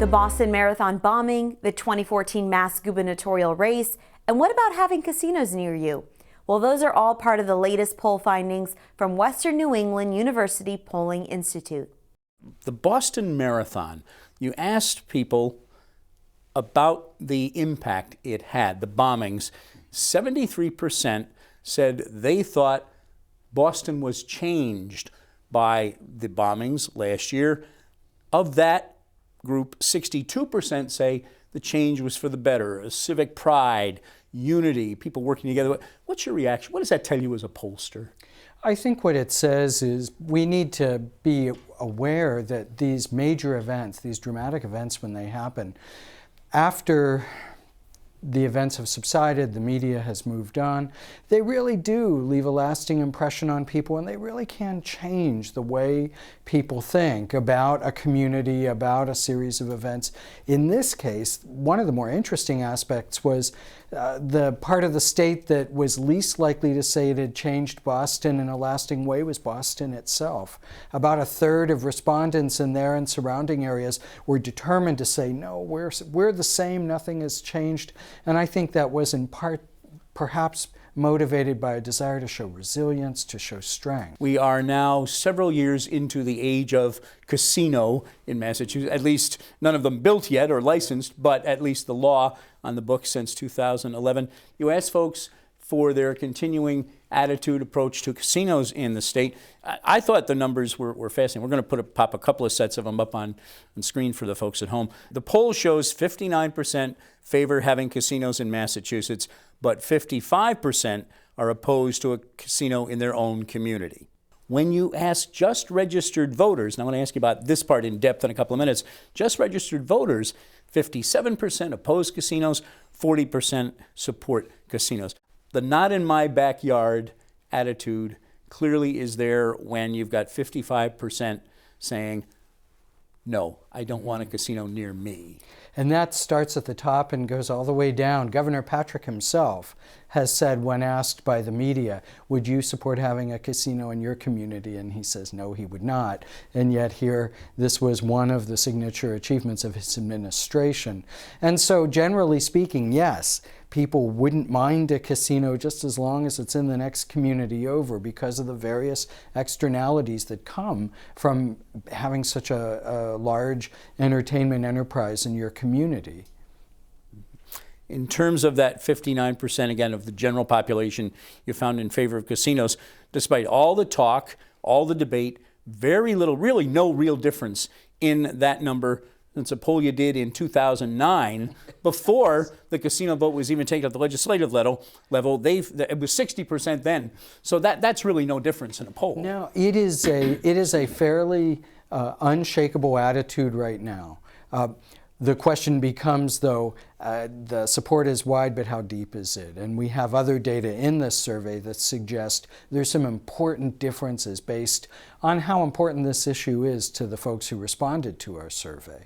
The Boston Marathon bombing, the 2014 mass gubernatorial race, and what about having casinos near you? Well, those are all part of the latest poll findings from Western New England University Polling Institute. The Boston Marathon, you asked people about the impact it had, the bombings. 73% said they thought Boston was changed by the bombings last year. Of that group, 62% say the change was for the better, civic pride, unity, people working together. What's your reaction? What does that tell you as a pollster? I think what it says is we need to be aware that these major events, these dramatic events when they happen, after the events have subsided, the media has moved on, they really do leave a lasting impression on people, and they really can change the way people think about a community, about a series of events. In this case, one of the more interesting aspects was the part of the state that was least likely to say it had changed Boston in a lasting way was Boston itself. About a third of respondents in there and surrounding areas were determined to say, no, we're the same, nothing has changed. And I think that was in part perhaps motivated by a desire to show resilience, to show strength. We are now several years into the age of casino in Massachusetts, at least none of them built yet or licensed, but at least the law on the books since 2011. You ask folks for their continuing attitude, approach to casinos in the state. I thought the numbers were fascinating. We're going to pop a couple of sets of them up on screen for the folks at home. The poll shows 59% favor having casinos in Massachusetts, but 55% are opposed to a casino in their own community. When you ask just registered voters, and I want to ask you about this part in depth in a couple of minutes, just registered voters, 57% oppose casinos, 40% support casinos. The not in my backyard attitude clearly is there when you've got 55% saying, no, I don't want a casino near me. And that starts at the top and goes all the way down. Governor Patrick himself has said, when asked by the media, would you support having a casino in your community? And he says, no, he would not. And yet here, this was one of the signature achievements of his administration. And so generally speaking, yes, people wouldn't mind a casino just as long as it's in the next community over because of the various externalities that come from having such a large entertainment enterprise in your community. In terms of that 59%, again, of the general population you found in favor of casinos, despite all the talk, all the debate, very little, really no real difference in that number since a poll you did in 2009, before the casino vote was even taken at the legislative level, it was 60% then. So that's really no difference in a poll. No, it is a fairly unshakable attitude right now. The question becomes, though, the support is wide, but how deep is it? And we have other data in this survey that suggest there's some important differences based on how important this issue is to the folks who responded to our survey.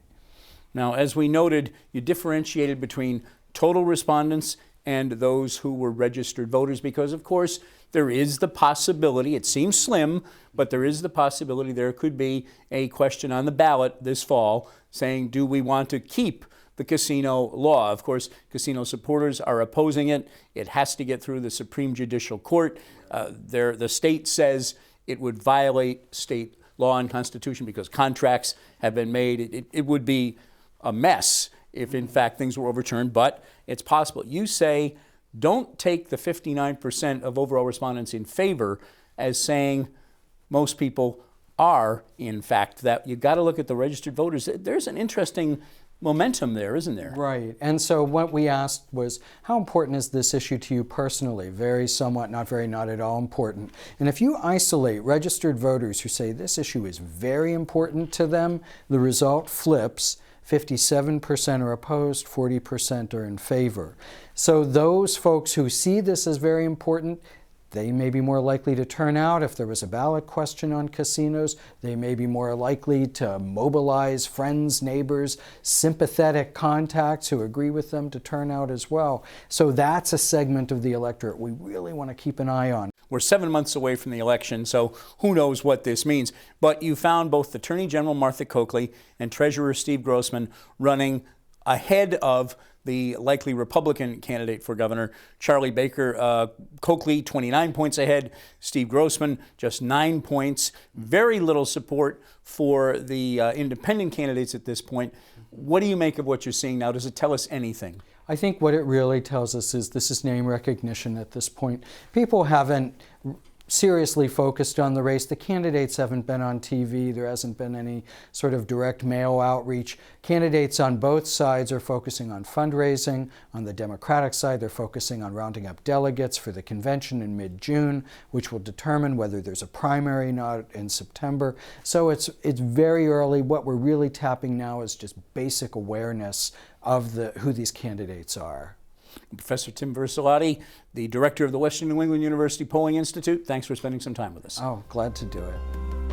Now, as we noted, you differentiated between total respondents and those who were registered voters because, of course, there is the possibility, it seems slim, but there is the possibility there could be a question on the ballot this fall saying, do we want to keep the casino law? Of course, casino supporters are opposing it. It has to get through the Supreme Judicial Court. The state says it would violate state law and constitution because contracts have been made. It would be a mess if, in fact, things were overturned, but it's possible. You say, don't take the 59% of overall respondents in favor as saying most people are, in fact, that you got to look at the registered voters. There's an interesting momentum there, isn't there? Right. And so what we asked was, how important is this issue to you personally? Very, somewhat, not very, not at all important. And if you isolate registered voters who say this issue is very important to them, the result flips. 57% are opposed, 40% are in favor. So those folks who see this as very important, they may be more likely to turn out if there was a ballot question on casinos. They may be more likely to mobilize friends, neighbors, sympathetic contacts who agree with them to turn out as well. So that's a segment of the electorate we really want to keep an eye on. We're 7 months away from the election, so who knows what this means. But you found both Attorney General Martha Coakley and Treasurer Steve Grossman running ahead of the likely Republican candidate for governor, Charlie Baker. Coakley 29 points ahead, Steve Grossman just 9 points. Very little support for the independent candidates at this point. What do you make of what you're seeing now? Does it tell us anything? I think what it really tells us is this is name recognition at this point. People haven't seriously focused on the race. The candidates haven't been on TV. There hasn't been any sort of direct mail outreach. Candidates on both sides are focusing on fundraising. On the Democratic side, they're focusing on rounding up delegates for the convention in mid-June, which will determine whether there's a primary or not in September. So it's very early. What we're really tapping now is just basic awareness of who these candidates are. Professor Tim Vercellotti, the director of the Western New England University Polling Institute, thanks for spending some time with us. Oh, glad to do it.